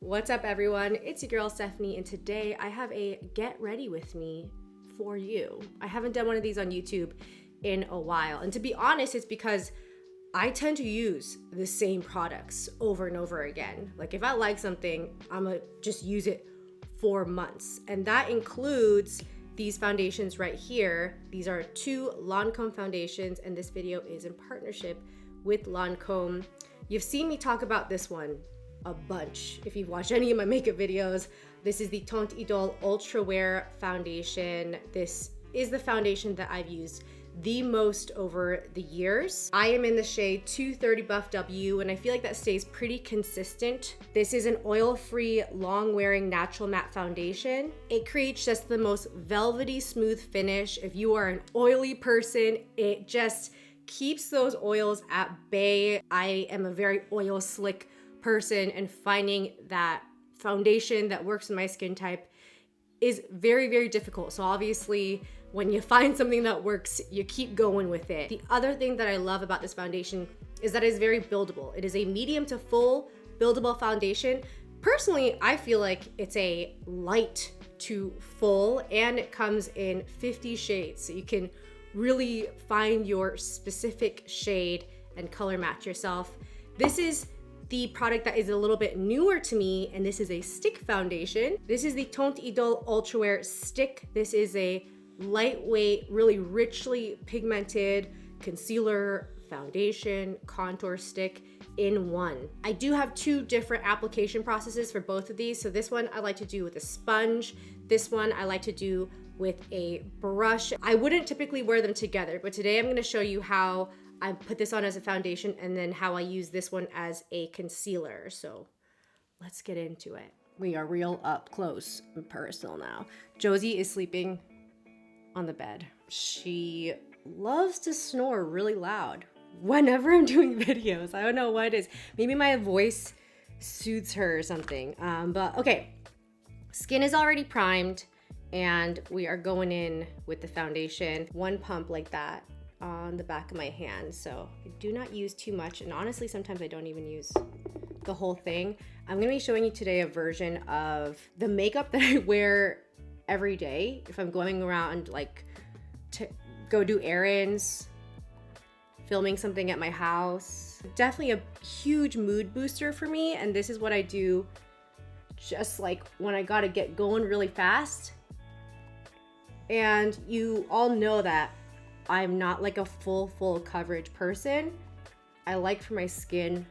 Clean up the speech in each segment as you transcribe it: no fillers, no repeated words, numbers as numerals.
What's up everyone? It's your girl Stephanie, and today I have a get ready with me for you. I haven't done one of these on YouTube in a while, and to be honest, it's because I tend to use the same products over and over again. Like if I like something, I'm gonna just use it for months, and that includes these foundations right here. These are two Lancome foundations, and this video is in partnership with Lancome. You've seen me talk about this one a bunch if you've watched any of my makeup videos. This is the Teint Idole Ultra Wear foundation. This is the foundation that I've used the most over the years. I am in the shade 230 Buff W, and I feel like that stays pretty consistent. This is an oil-free, long-wearing natural matte foundation. It creates just the most velvety smooth finish. If you are an oily person, it just keeps those oils at bay. I am a very oil slick person, and finding that foundation that works with my skin type is very, very difficult. So obviously, when you find something that works, you keep going with it. The other thing that I love about this foundation is that it's very buildable. It is a medium to full buildable foundation. Personally, I feel like it's a light to full, and it comes in 50 shades. So you can really find your specific shade and color match yourself. This is the product that is a little bit newer to me, and this is a stick foundation. This is the Teint Idole Ultra Wear Stick. This is a lightweight, really richly pigmented concealer, foundation, contour stick in one. I do have two different application processes for both of these. So this one I like to do with a sponge. This one I like to do with a brush. I wouldn't typically wear them together, but today I'm gonna show you how I put this on as a foundation and then how I use this one as a concealer. So let's get into it. We are real up close and personal now. Josie is sleeping on the bed. She loves to snore really loud whenever I'm doing videos. I don't know what it is. Maybe my voice soothes her or something. But okay, skin is already primed, and we are going in with the foundation. One pump like that on the back of my hand. So I do not use too much, and honestly sometimes I don't even use the whole thing. I'm gonna be showing you today a version of the makeup that I wear every day if I'm going around like to go do errands, filming something at my house. Definitely a huge mood booster for me, and this is what I do just like when I gotta get going really fast. And you all know that I'm not like a full coverage person. I like for my skin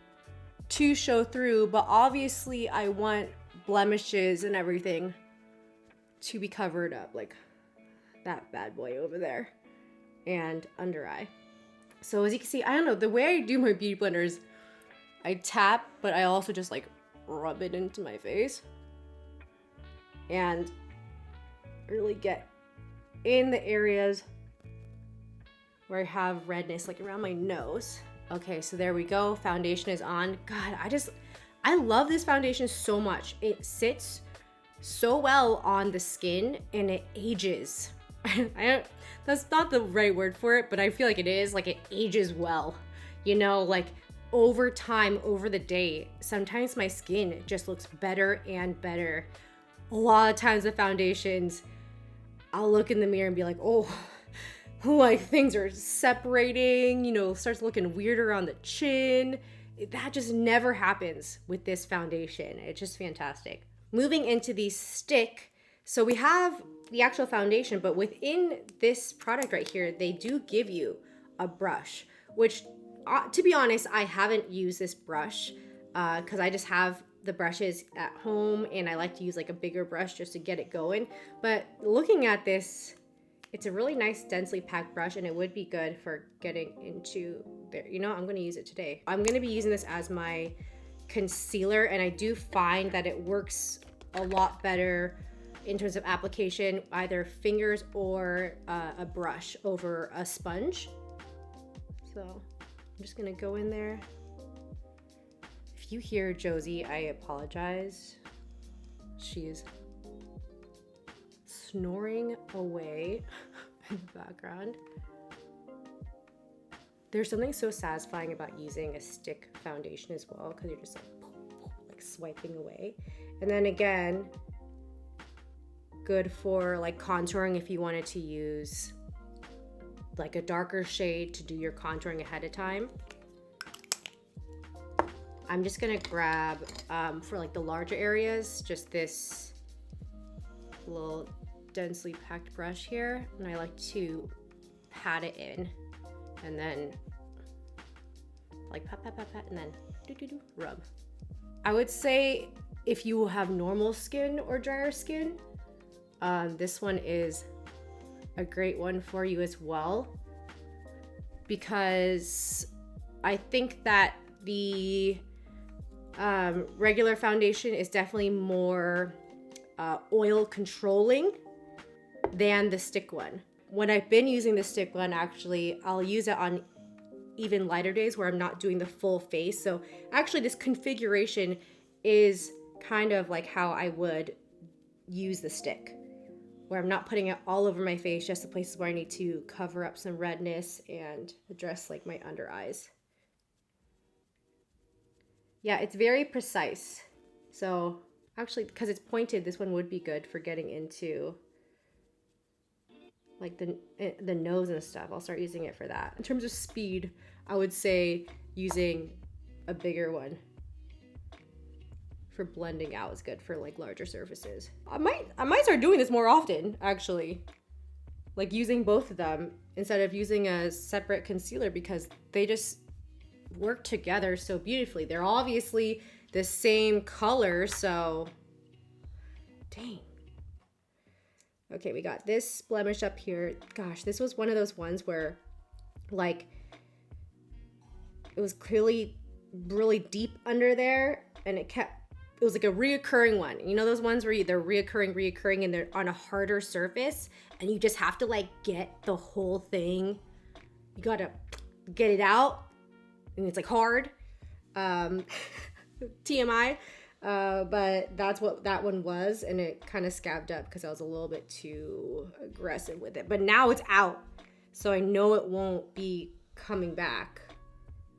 to show through, but obviously I want blemishes and everything to be covered up, like that bad boy over there and under eye. So as you can see, I don't know, the way I do my beauty blenders, I tap, but I also just like rub it into my face and really get in the areas where I have redness, like around my nose. Okay, so there we go. Foundation is on. God, I love this foundation so much. It sits so well on the skin, and it ages. That's not the right word for it, but I feel like it is. Like, it ages well. You know, like over time, over the day, sometimes my skin just looks better and better. A lot of times the foundations, I'll look in the mirror and be like, oh, like things are separating, you know, starts looking weirder on the chin. That just never happens with this foundation. It's just fantastic. Moving into the stick. So we have the actual foundation, but within this product right here, they do give you a brush, which to be honest, I haven't used this brush because I just have the brushes at home, and I like to use like a bigger brush just to get it going. But looking at this, it's a really nice densely packed brush, and it would be good for getting into there. You know, I'm gonna use it today. I'm gonna be using this as my concealer, and I do find that it works a lot better in terms of application, either fingers or a brush over a sponge. So I'm just gonna go in there. If you hear Josie, I apologize. She is snoring away in the background. There's something so satisfying about using a stick foundation as well, because you're just like swiping away. And then again, good for like contouring if you wanted to use like a darker shade to do your contouring ahead of time. I'm just gonna grab, for like the larger areas, just this little densely packed brush here. And I like to pat it in and then like pat, pat, pat, pat, and then rub. I would say if you have normal skin or drier skin, this one is a great one for you as well, because I think that the regular foundation is definitely more oil controlling than the stick one. When I've been using the stick one, actually, I'll use it on even lighter days where I'm not doing the full face. So actually this configuration is kind of like how I would use the stick, where I'm not putting it all over my face, just the places where I need to cover up some redness and address like my under eyes. Yeah, it's very precise. So actually, because it's pointed, this one would be good for getting into like the nose and stuff. I'll start using it for that. In terms of speed, I would say using a bigger one for blending out is good for like larger surfaces. I might start doing this more often, actually. Like using both of them instead of using a separate concealer, because they just work together so beautifully. They're obviously the same color, so dang. Okay, we got this blemish up here. Gosh, this was one of those ones where like it was clearly really deep under there, and it was like a reoccurring one. You know those ones where they're reoccurring and they're on a harder surface and you just have to like get the whole thing. You gotta get it out and it's like hard. TMI. But that's what that one was, and it kind of scabbed up because I was a little bit too aggressive with it. But now it's out, so I know it won't be coming back.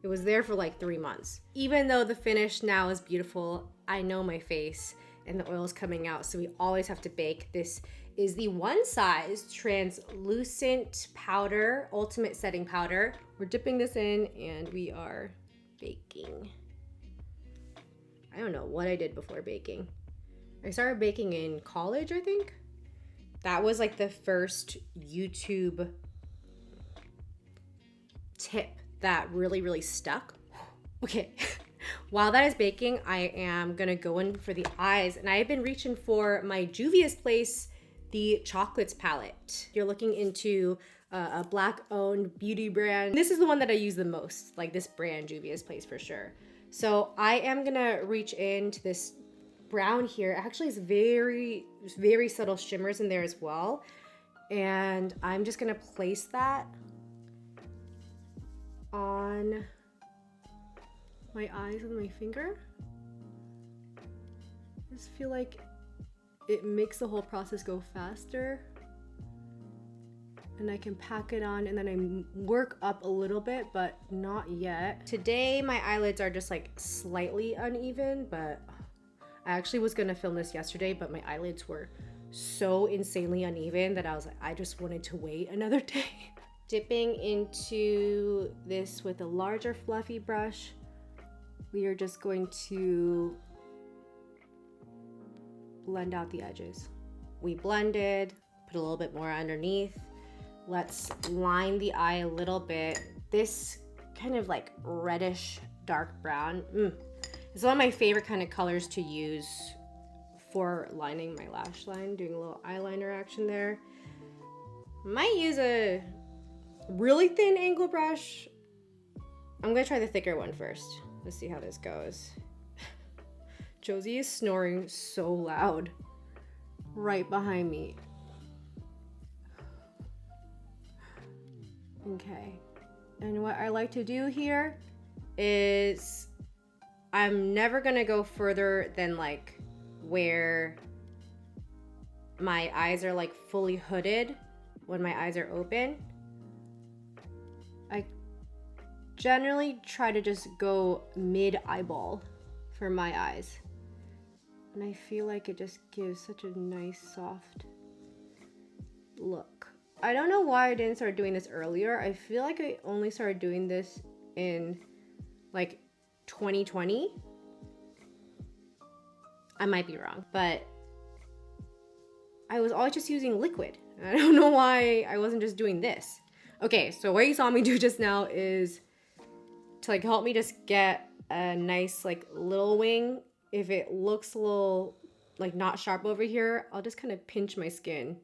It was there for like 3 months. Even though the finish now is beautiful, I know my face and the oil is coming out, so we always have to bake. This is the One Size translucent powder, ultimate setting powder. We're dipping this in and we are baking. I don't know what I did before baking. I started baking in college, I think. That was like the first YouTube tip that really stuck. Okay, while that is baking, I am gonna go in for the eyes, and I have been reaching for my Juvia's Place, the Chocolates palette. If you're looking into a Black-owned beauty brand, this is the one that I use the most, like this brand, Juvia's Place for sure. So I am gonna reach into this brown here. It actually is very subtle shimmers in there as well. And I'm just gonna place that on my eyes with my finger. I just feel like it makes the whole process go faster. And I can pack it on and then I work up a little bit, but not yet. Today, my eyelids are just like slightly uneven, but I actually was gonna film this yesterday, but my eyelids were so insanely uneven that I was like, I just wanted to wait another day. Dipping into this with a larger fluffy brush, we are just going to blend out the edges. We blended, put a little bit more underneath. Let's line the eye a little bit. This kind of like reddish dark brown. It's one of my favorite kind of colors to use for lining my lash line, doing a little eyeliner action there. Might use a really thin angle brush. I'm gonna try the thicker one first. Let's see how this goes. Josie is snoring so loud right behind me. Okay, and what I like to do here is I'm never gonna go further than like where my eyes are like fully hooded when my eyes are open. I generally try to just go mid eyeball for my eyes. And I feel like it just gives such a nice soft look. I don't know why I didn't start doing this earlier. I feel like I only started doing this in like 2020. I might be wrong, but I was always just using liquid. I don't know why I wasn't just doing this. Okay, so what you saw me do just now is to like help me just get a nice like little wing. If it looks a little like not sharp over here, I'll just kind of pinch my skin.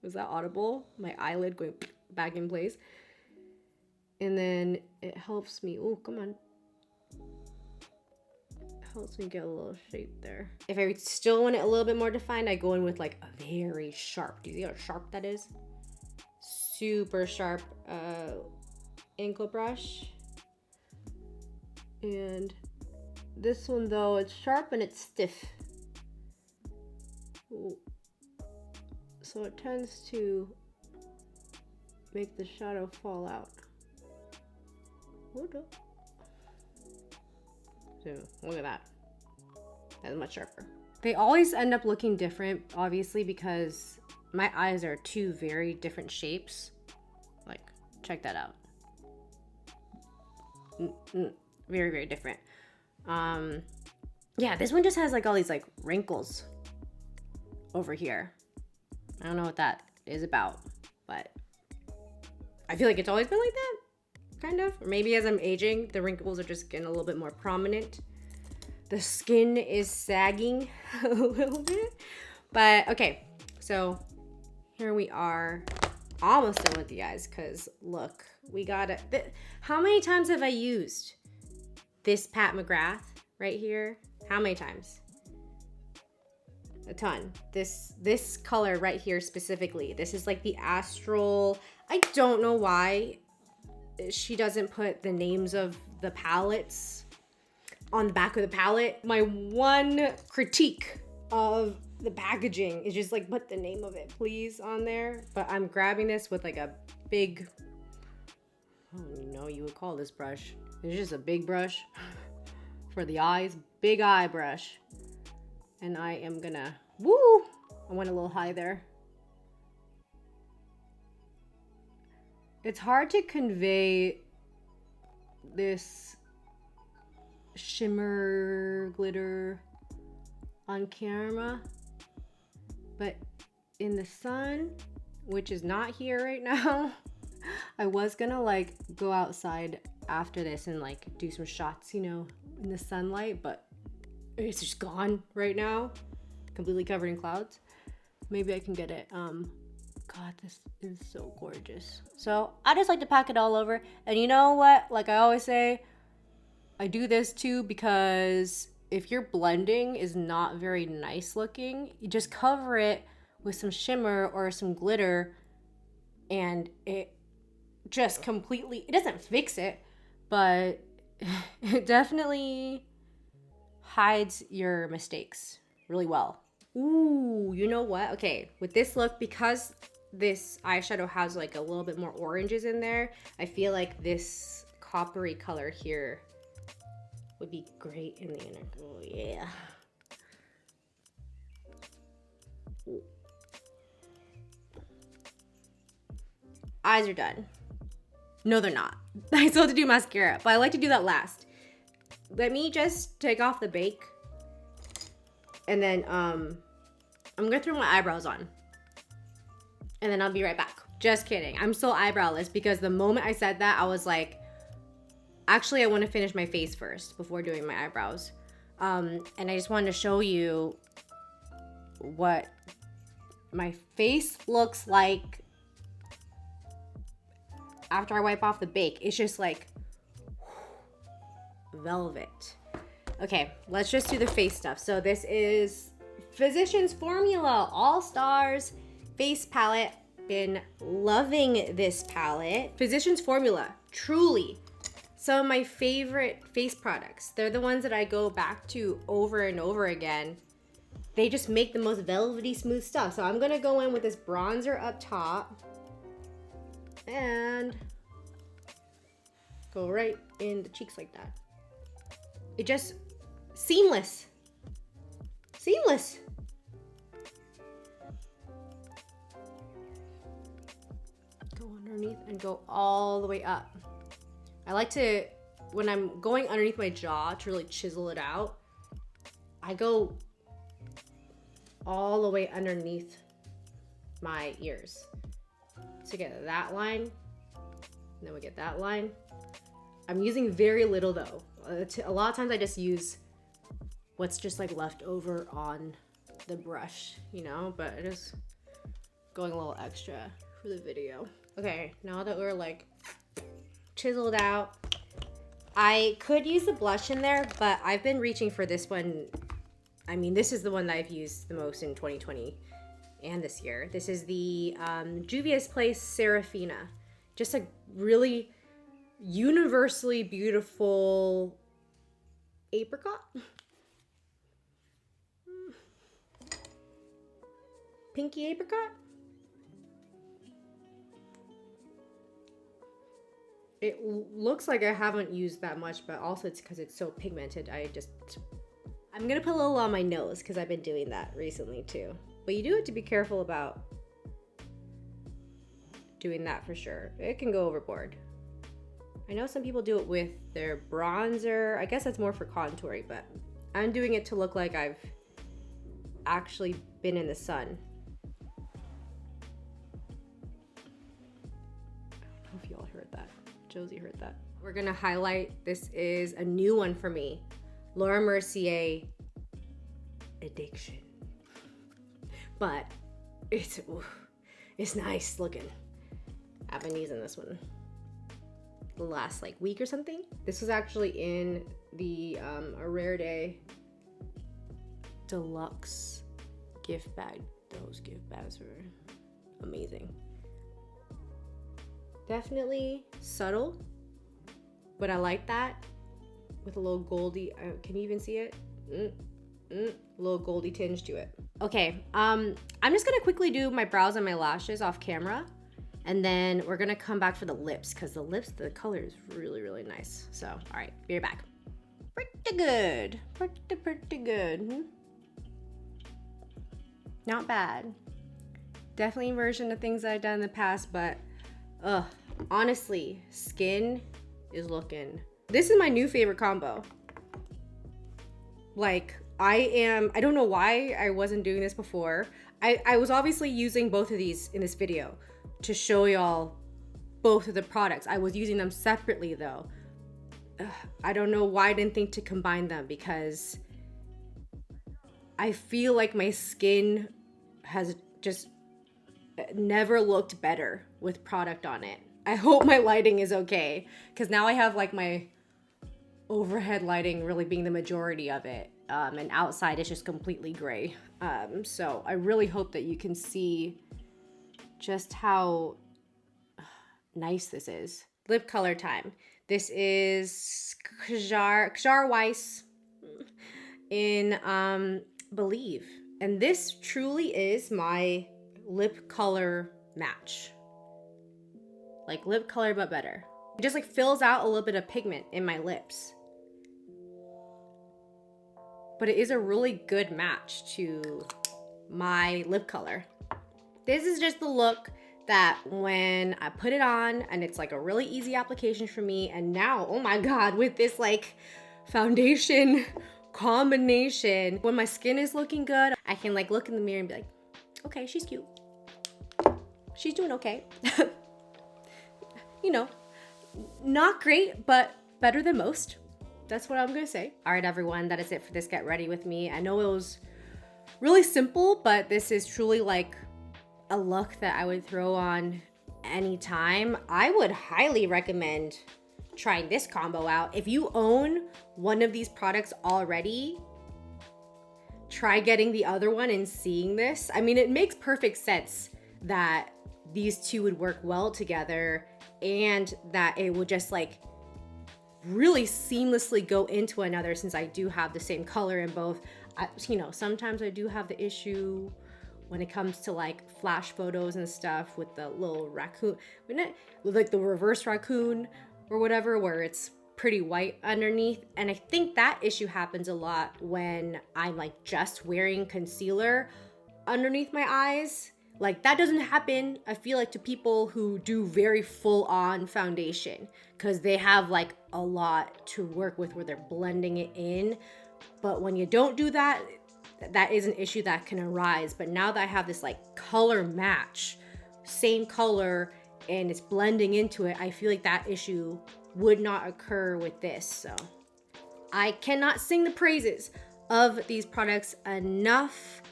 Was that audible? My eyelid going back in place. And then it helps me, oh, come on. It helps me get a little shape there. If I still want it a little bit more defined, I go in with like a very sharp, do you see how sharp that is? Super sharp ankle brush. And this one though, it's sharp and it's stiff. Ooh. So it tends to make the shadow fall out. So look at that. That's much sharper. They always end up looking different, obviously, because my eyes are two very different shapes. Like, check that out. Very, very different. Yeah, this one just has like all these like wrinkles over here. I don't know what that is about, but I feel like it's always been like that, kind of. Or maybe as I'm aging, the wrinkles are just getting a little bit more prominent. The skin is sagging a little bit. But okay, so here we are, almost done with the eyes, because look, we got it. How many times have I used this Pat McGrath right here? How many times? A ton. This color right here specifically. This is like the Astral. I don't know why she doesn't put the names of the palettes on the back of the palette. My one critique of the packaging is just like put the name of it please on there. But I'm grabbing this with like a big, I don't know what you would call this brush. It's just a big brush for the eyes, big eye brush. And I am gonna, woo! I went a little high there. It's hard to convey this shimmer glitter on camera, but in the sun, which is not here right now, I was gonna like go outside after this and like do some shots, you know, in the sunlight, but it's just gone right now, completely covered in clouds. Maybe I can get it. God, this is so gorgeous. So I just like to pack it all over. And you know what? Like I always say, I do this too because if your blending is not very nice looking, you just cover it with some shimmer or some glitter and it just completely, it doesn't fix it, but it definitely hides your mistakes really well. Ooh, you know what? Okay, with this look, because this eyeshadow has like a little bit more oranges in there, I feel like this coppery color here would be great in the inner. Oh yeah. Ooh. Eyes are done. No, they're not. I still have to do mascara, but I like to do that last. Let me just take off the bake and then I'm gonna throw my eyebrows on and then I'll be right back. Just kidding. I'm still eyebrowless because the moment I said that, I was like, actually I want to finish my face first before doing my eyebrows. And I just wanted to show you what my face looks like after I wipe off the bake. It's just like velvet. Okay, let's just do the face stuff. So this is Physicians Formula All Stars face palette. Been loving this palette. Physicians Formula, truly some of my favorite face products. They're the ones that I go back to over and over again. They just make the most velvety smooth stuff. So I'm gonna go in with this bronzer up top and go right in the cheeks like that. It just seamless. Seamless. Go underneath and go all the way up. I like to, when I'm going underneath my jaw to really chisel it out, I go all the way underneath my ears to get that line, and then we get that line. I'm using very little though. A lot of times I just use what's just like left over on the brush, you know, but it is going a little extra for the video. Okay, now that we're like chiseled out, I could use the blush in there, but I've been reaching for this one. I mean, this is the one that I've used the most in 2020 and this year. This is the Juvia's Place Serafina. Just a really universally beautiful apricot. Pinky apricot. It looks like I haven't used that much, but also it's because it's so pigmented. I'm gonna put a little on my nose because I've been doing that recently too. But you do have to be careful about doing that for sure. It can go overboard. I know some people do it with their bronzer. I guess that's more for contouring, but I'm doing it to look like I've actually been in the sun. I don't know if y'all heard that. Josie heard that. We're gonna highlight, this is a new one for me. Laura Mercier Addiction. But it's nice looking. I've been using this one the last like week or something. This was actually in the A Rare Day Deluxe gift bag. Those gift bags were amazing. Definitely subtle, but I like that with a little goldy, can you even see it? A little goldy tinge to it. Okay, I'm just gonna quickly do my brows and my lashes off camera, and then we're gonna come back for the lips, because the lips, the color is really, really nice. So, all right, be right back. Pretty good, pretty good. Not bad. Definitely a version of things I've done in the past, but honestly, skin is looking. This is my new favorite combo. Like, I don't know why I wasn't doing this before. I was obviously using both of these in this video to show y'all both of the products. I was using them separately though. I don't know why I didn't think to combine them, because I feel like my skin has just never looked better with product on it. I hope my lighting is okay, because now I have like my overhead lighting really being the majority of it, and outside it's just completely gray. So I really hope that you can see just how nice this is. Lip color time. This is Kjar Weiss in Believe, and this truly is my lip color match. Like lip color but better. It just like fills out a little bit of pigment in my lips, but it is a really good match to my lip color. This is just the look that when I put it on, and it's like a really easy application for me. And now, oh my God, with this like foundation combination, when my skin is looking good, I can like look in the mirror and be like, okay, she's cute. She's doing okay. You know, not great, but better than most. That's what I'm gonna say. All right, everyone, that is it for this Get Ready With Me. I know it was really simple, but this is truly like a look that I would throw on anytime. I would highly recommend trying this combo out. If you own one of these products already, try getting the other one and seeing this. I mean, it makes perfect sense that these two would work well together, and that it would just like really seamlessly go into another, since I do have the same color in both. You know, sometimes I do have the issue when it comes to like flash photos and stuff with the little raccoon, like the reverse raccoon or whatever, where it's pretty white underneath. And I think that issue happens a lot when I'm like just wearing concealer underneath my eyes. Like that doesn't happen, I feel like, to people who do very full on foundation, because they have like a lot to work with where they're blending it in. But when you don't do that, that is an issue that can arise. But now that I have this like color match, same color, and it's blending into it, I feel like that issue would not occur with this. So I cannot sing the praises of these products enough.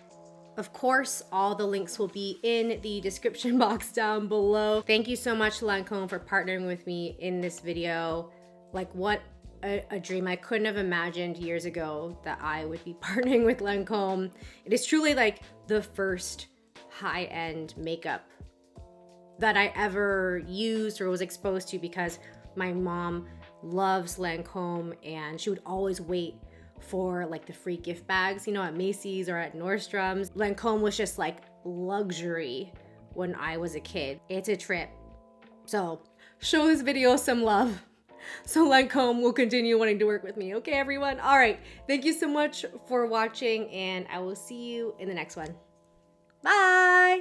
Of course, all the links will be in the description box down below. Thank you so much, Lancome, for partnering with me in this video. Like, what a dream. I couldn't have imagined years ago that I would be partnering with Lancome. It is truly like the first high-end makeup that I ever used or was exposed to, because my mom loves Lancome and she would always wait for like the free gift bags, you know, at Macy's or at Nordstrom's. Lancome was just like luxury when I was a kid. It's a trip. So show this video some love so Lancome will continue wanting to work with me. Okay, everyone? All right. Thank you so much for watching, and I will see you in the next one. Bye.